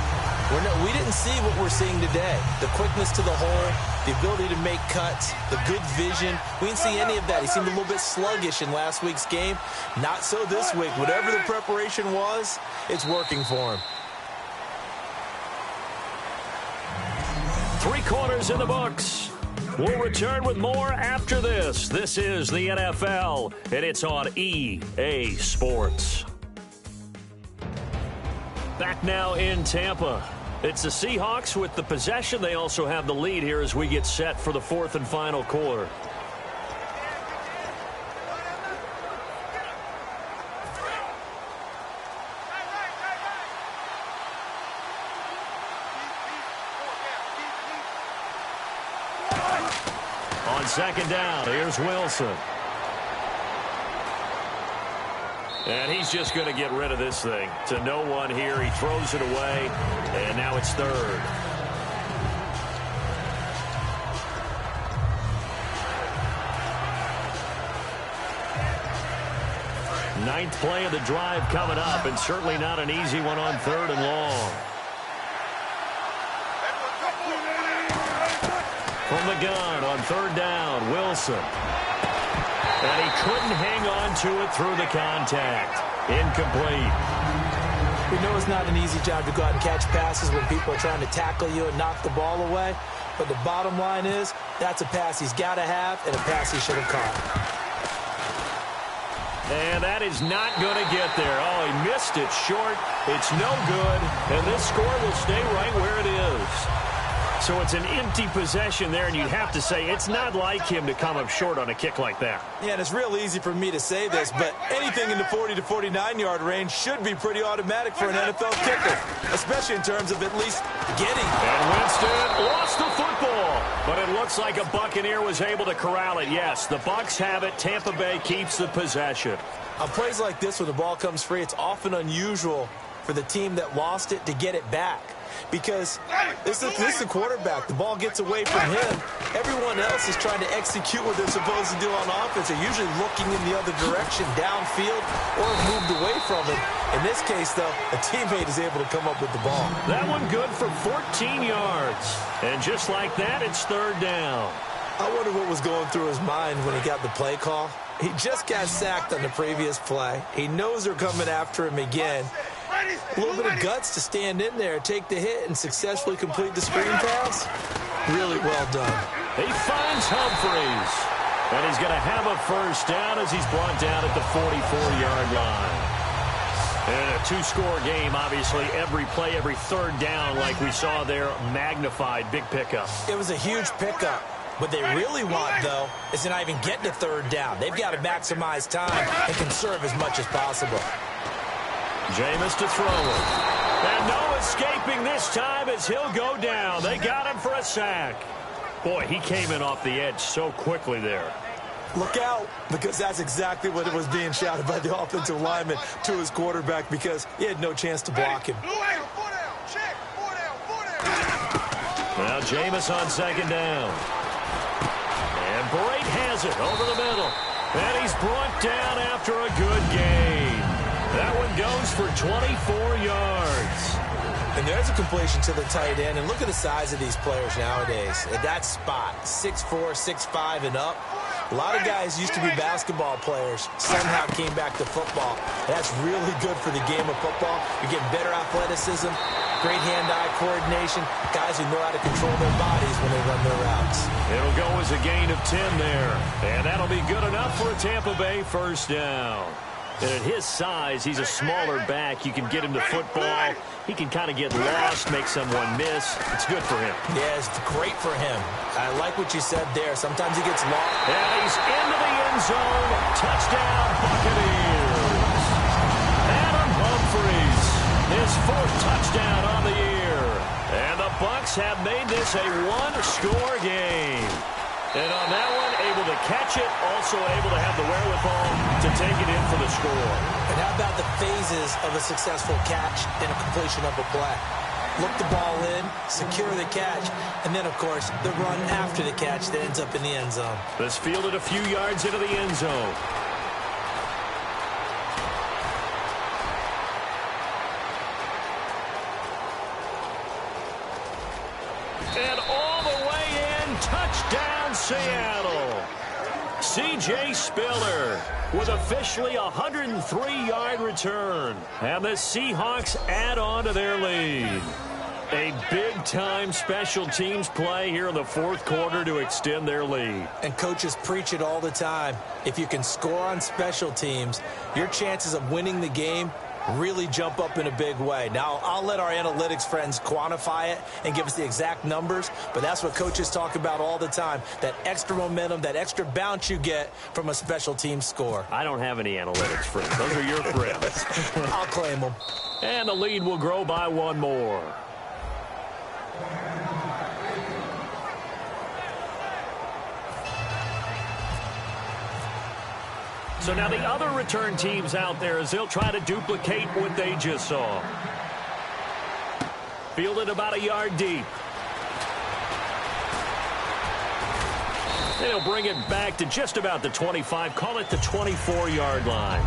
we didn't see what we're seeing today. The quickness to the hole, the ability to make cuts, the good vision. We didn't see any of that. He seemed a little bit sluggish in last week's game. Not so this week. Whatever the preparation was, it's working for him. 3 quarters in the books. We'll return with more after this. This is the NFL, and it's on EA Sports. Back now in Tampa. It's the Seahawks with the possession. They also have the lead here as we get set for the fourth and final quarter. On second down, here's Wilson. And he's just going to get rid of this thing. To no one here. He throws it away, and now it's third. Ninth play of the drive coming up, and certainly not an easy one on third and long. From the gun on third down, Wilson. And he couldn't hang on to it through the contact. Incomplete. We know it's not an easy job to go out and catch passes when people are trying to tackle you and knock the ball away. But the bottom line is, that's a pass he's got to have and a pass he should have caught. And that is not going to get there. Oh, he missed it short. It's no good. And this score will stay right where it is. So it's an empty possession there, and you'd have to say it's not like him to come up short on a kick like that. Yeah, and it's real easy for me to say this, but anything in the 40 to 49-yard range should be pretty automatic for an NFL kicker, especially in terms of at least getting. And Winston lost the football, but it looks like a Buccaneer was able to corral it. Yes, the Bucs have it. Tampa Bay keeps the possession. On plays like this, when the ball comes free, it's often unusual for the team that lost it to get it back. Because this is the quarterback. The ball gets away from him. Everyone else is trying to execute what they're supposed to do on offense. They're usually looking in the other direction, downfield, or moved away from it. In this case, though, a teammate is able to come up with the ball. That one good for 14 yards. And just like that, it's third down. I wonder what was going through his mind when he got the play call. He just got sacked on the previous play. He knows they're coming after him again. A little bit of guts to stand in there, take the hit, and successfully complete the screen pass. Really well done. He finds Humphreys. And he's going to have a first down as he's brought down at the 44-yard line. And a two-score game, obviously, every play, every third down, like we saw there, magnified, big pickup. It was a huge pickup. What they really want, though, is to not even get to third down. They've got to maximize time and conserve as much as possible. Jameis to throw it. And no escaping this time as he'll go down. They got him for a sack. Boy, he came in off the edge so quickly there. Look out, because that's exactly what it was being shouted by the offensive lineman to his quarterback, because he had no chance to block him. Now Jameis on second down. And Brate has it over the middle. And he's brought down after a good gain. That one goes for 24 yards. And there's a completion to the tight end. And look at the size of these players nowadays. At that spot, 6'4", 6'5", and up. A lot of guys used to be basketball players, somehow came back to football. That's really good for the game of football. You're getting better athleticism, great hand-eye coordination, guys who know how to control their bodies when they run their routes. It'll go as a gain of 10 there. And that'll be good enough for a Tampa Bay first down. And at his size, he's a smaller back. You can get him the football. He can kind of get lost, make someone miss. It's good for him. Yeah, it's great for him. I like what you said there. Sometimes he gets lost. And he's into the end zone. Touchdown, Buccaneers. Adam Humphries, his 4th touchdown on the year. And the Bucs have made this a one-score game. And on that one, able to catch it, also able to have the wherewithal to take it in for the score. And how about the phases of a successful catch and a completion of a play? Look the ball in, secure the catch, and then, of course, the run after the catch that ends up in the end zone. This fielded a few yards into the end zone. And all the way in, touchdown Seattle. C.J. Spiller with officially a 103-yard return. And the Seahawks add on to their lead. A big-time special teams play here in the 4th quarter to extend their lead. And coaches preach it all the time. If you can score on special teams, your chances of winning the game really jump up in a big way. Now, I'll let our analytics friends quantify it and give us the exact numbers, but that's what coaches talk about all the time, that extra momentum, that extra bounce you get from a special team score. I don't have any analytics friends. Those are your friends. I'll claim them. And the lead will grow by 1 more. So now the other return teams out there as they'll try to duplicate what they just saw. Fielded about a yard deep. They'll bring it back to just about the 25. Call it the 24-yard line.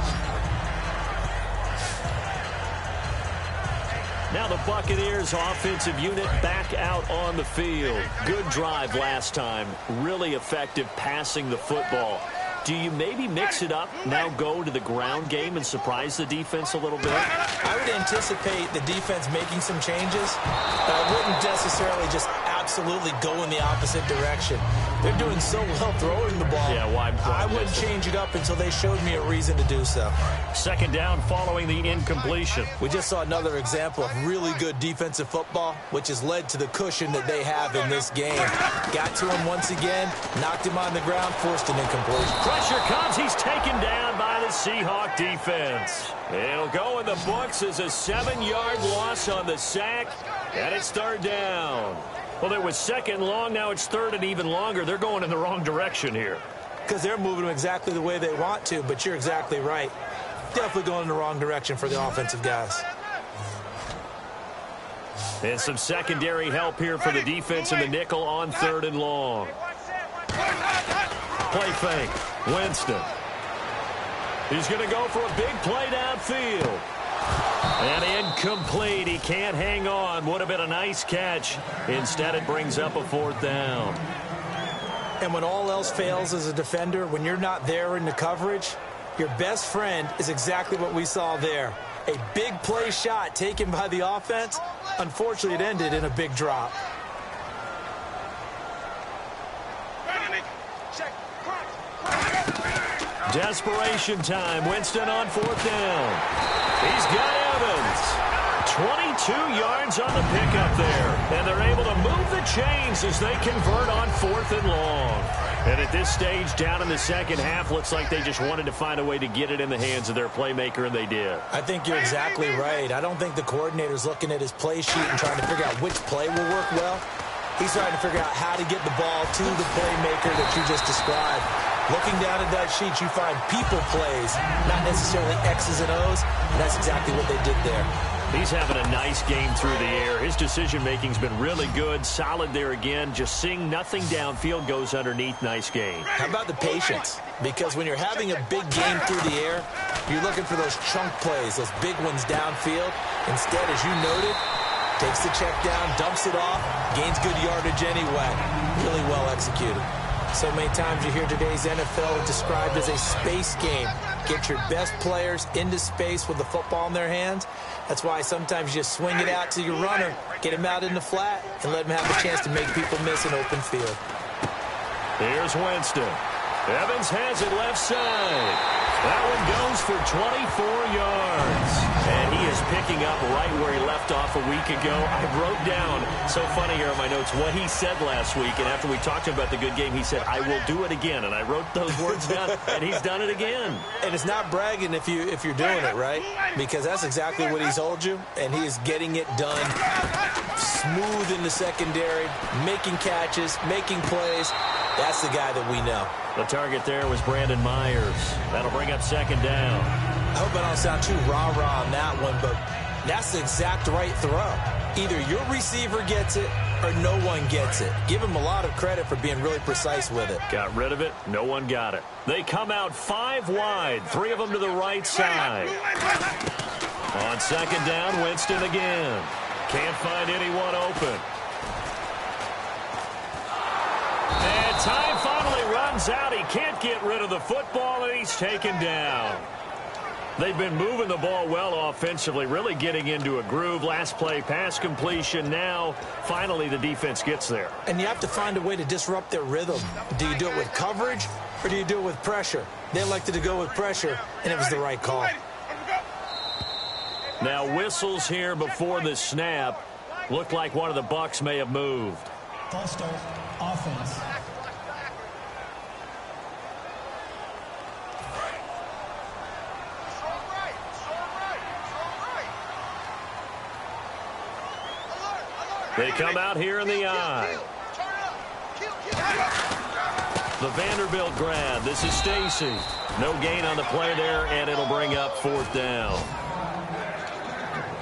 Now the Buccaneers offensive unit back out on the field. Good drive last time. Really effective passing the football. Do you maybe mix it up, now go to the ground game and surprise the defense a little bit? I would anticipate the defense making some changes, but I wouldn't necessarily just absolutely go in the opposite direction. They're doing so well throwing the ball. Yeah, why I wouldn't change it up until they showed me a reason to do so. 2nd down following the incompletion. We just saw another example of really good defensive football, which has led to the cushion that they have in this game. Got to him once again, knocked him on the ground, forced an incompletion. Pressure comes. He's taken down by the Seahawk defense. It'll go in the books as a 7-yard loss on the sack, and it's 3rd down. Well, it was 2nd long. Now it's 3rd and even longer. They're going in the wrong direction here. Because they're moving them exactly the way they want to, but you're exactly right. Definitely going in the wrong direction for the offensive guys. And some secondary help here for the defense in the nickel on 3rd and long. Play fake. Winston. He's going to go for a big play downfield. And incomplete. He can't hang on. Would have been a nice catch. Instead, it brings up a 4th down. And when all else fails as a defender, when you're not there in the coverage, your best friend is exactly what we saw there. A big play shot taken by the offense. Unfortunately, it ended in a big drop. Desperation time. Winston on 4th down. He's got Evans. 22 yards on the pickup there. And they're able to move the chains as they convert on 4th and long. And at this stage, down in the second half, looks like they just wanted to find a way to get it in the hands of their playmaker, and they did. I think you're exactly right. I don't think the coordinator's looking at his play sheet and trying to figure out which play will work well. He's trying to figure out how to get the ball to the playmaker that you just described. Looking down at that sheet, you find people plays, not necessarily X's and O's, and that's exactly what they did there. He's having a nice game through the air. His decision-making's been really good, solid there again. Just seeing nothing downfield goes underneath. Nice game. How about the patience? Because when you're having a big game through the air, you're looking for those chunk plays, those big ones downfield. Instead, as you noted, takes the check down, dumps it off, gains good yardage anyway. Really well executed. So many times you hear today's NFL described as a space game. Get your best players into space with the football in their hands. That's why sometimes you just swing it out to your runner, get him out in the flat, and let him have a chance to make people miss an open field. Here's Winston. Evans has it left side. That one goes for 24 yards. And he is picking up right where he left off a week ago. I wrote down, so funny here in my notes, what he said last week. And after we talked about the good game, he said, I will do it again. And I wrote those words down, and he's done it again. And it's not bragging if you're doing it, right? Because that's exactly what he's told you, and he is getting it done. Smooth in the secondary, making catches, making plays. That's the guy that we know. The target there was Brandon Myers. That'll bring up second down. I hope I don't sound too rah-rah on that one, but that's the exact right throw. Either your receiver gets it or no one gets it. Give him a lot of credit for being really precise with it. Got rid of it. No one got it. They come out 5 wide. 3 of them to the right side. On second down, Winston again. Can't find anyone open. And time finally runs out. He can't get rid of the football, and he's taken down. They've been moving the ball well offensively, really getting into a groove. Last play, pass completion. Now, finally, the defense gets there. And you have to find a way to disrupt their rhythm. Do you do it with coverage, or do you do it with pressure? They elected to go with pressure, and it was the right call. Now, whistles here before the snap. Looked like one of the Bucs may have moved. False start, offense. They come out here in the eye. The Vanderbilt grab. This is Stacy. No gain on the play there, and it'll bring up 4th down.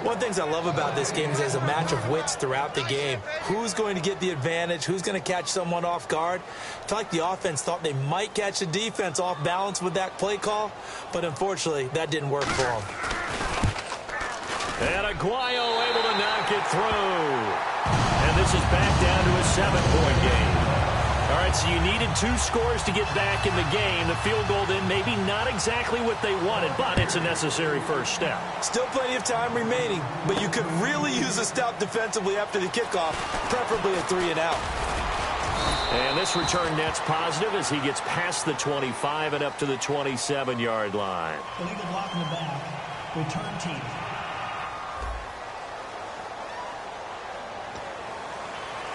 One of the things I love about this game is there's a match of wits throughout the game. Who's going to get the advantage? Who's going to catch someone off guard? I feel like the offense thought they might catch the defense off balance with that play call, but unfortunately, that didn't work for them. And Aguayo able to knock it through. And this is back down to a 7-point game. All right, so you needed 2 scores to get back in the game. The field goal then maybe not exactly what they wanted, but it's a necessary first step. Still plenty of time remaining, but you could really use a stop defensively after the kickoff, preferably a 3-and-out. And this return net's positive as he gets past the 25 and up to the 27-yard line. Illegal block in the back. Return team.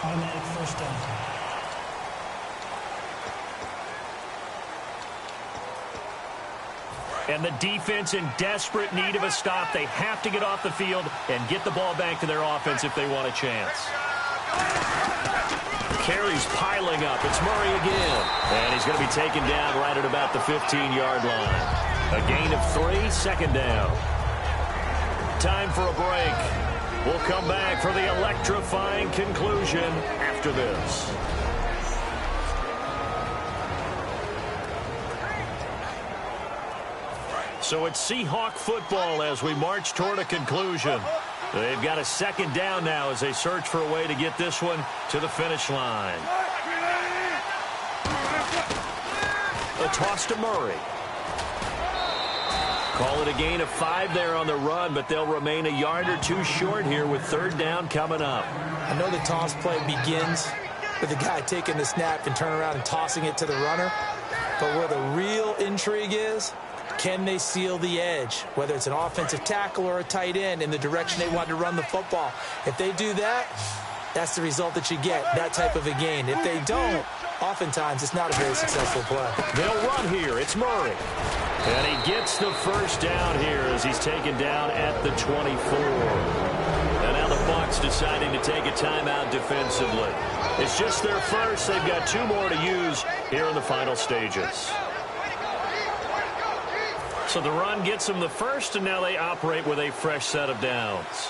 Automatic first down. And the defense in desperate need of a stop. They have to get off the field and get the ball back to their offense if they want a chance. Carries piling up. It's Murray again. And he's going to be taken down right at about the 15-yard line. A gain of 3, 2nd down. Time for a break. We'll come back for the electrifying conclusion after this. So it's Seahawk football as we march toward a conclusion. They've got a 2nd down now as they search for a way to get this one to the finish line. A toss to Murray. Call it a gain of 5 there on the run, but they'll remain a yard or 2 short here with 3rd down coming up. I know the toss play begins with the guy taking the snap and turning around and tossing it to the runner, but where the real intrigue is, can they seal the edge, whether it's an offensive tackle or a tight end, in the direction they want to run the football? If they do that, that's the result that you get, that type of a gain. If they don't, oftentimes it's not a very successful play. They'll run here. It's Murray. And he gets the first down here as he's taken down at the 24. And now the Bucs deciding to take a timeout defensively. It's just their first. They've got 2 more to use here in the final stages. So the run gets them the first, and now they operate with a fresh set of downs.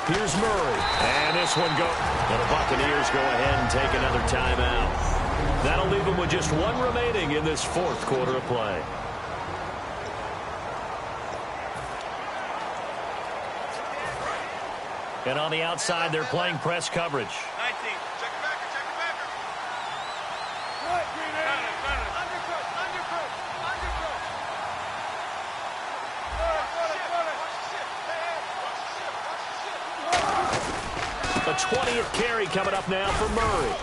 Here's Murray. And this one goes. And the Buccaneers go ahead and take another timeout. That'll leave them with just 1 remaining in this 4th quarter of play. And on the outside, they're playing press coverage. 19. Check your backer, check your backer. The 20th carry coming up now for Murray.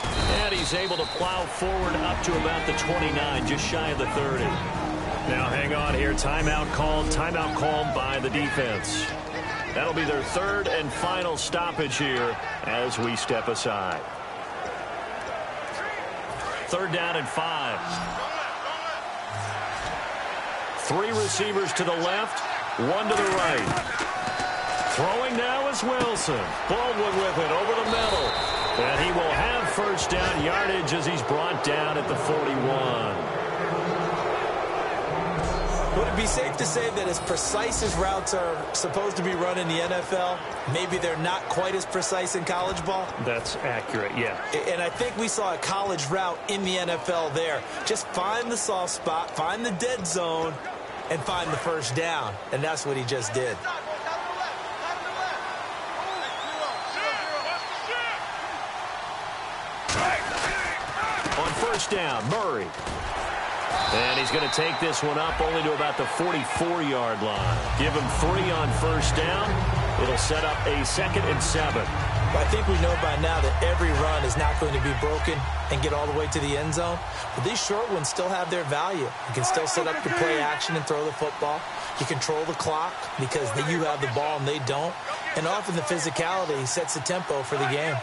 And he's able to plow forward up to about the 29, just shy of the 30. Now hang on here. Timeout called by the defense. That'll be their third and final stoppage here as we step aside. 3rd down and 5. 3 receivers to the left, 1 to the right. Throwing now is Wilson. Baldwin with it over the middle. And he will have first down yardage as he's brought down at the 41. Would it be safe to say that as precise as routes are supposed to be run in the NFL, maybe they're not quite as precise in college ball? That's accurate, yeah. And I think we saw a college route in the NFL there. Just find the soft spot, find the dead zone, and find the first down. And that's what he just did. On first down, Murray. And he's going to take this one up only to about the 44-yard line. Give him 3 on first down. It'll set up a 2nd and 7. I think we know by now that every run is not going to be broken and get all the way to the end zone. But these short ones still have their value. You can still set up your play action and throw the football. You control the clock because you have the ball and they don't. And often the physicality sets the tempo for the game.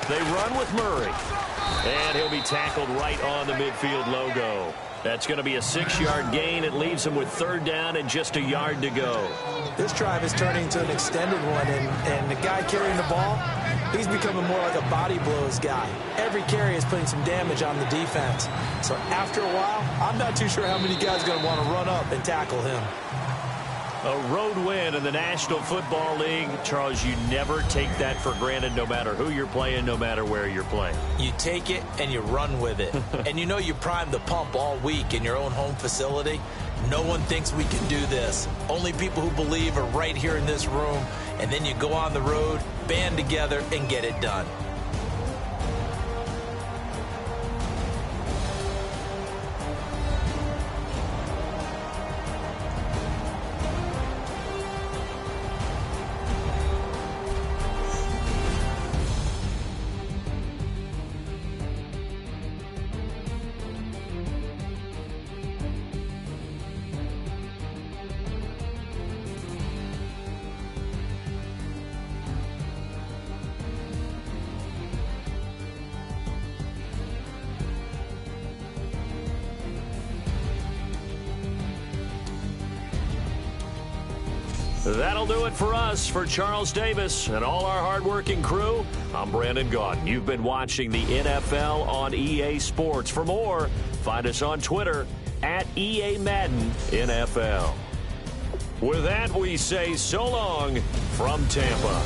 They run with Murray. And he'll be tackled right on the midfield logo. That's going to be a 6-yard gain. It leaves him with 3rd down and just a yard to go. This drive is turning into an extended one, and the guy carrying the ball, he's becoming more like a body blows guy. Every carry is putting some damage on the defense. So after a while, I'm not too sure how many guys are going to want to run up and tackle him. A road win in the National Football League. Charles, you never take that for granted no matter who you're playing, no matter where you're playing. You take it and you run with it. And you know you primed the pump all week in your own home facility. No one thinks we can do this. Only people who believe are right here in this room. And then you go on the road, band together, and get it done. That'll do it for us. For Charles Davis and all our hardworking crew, I'm Brandon Gaudin. You've been watching the NFL on EA Sports. For more, find us on Twitter at EA Madden NFL. With that, we say so long from Tampa.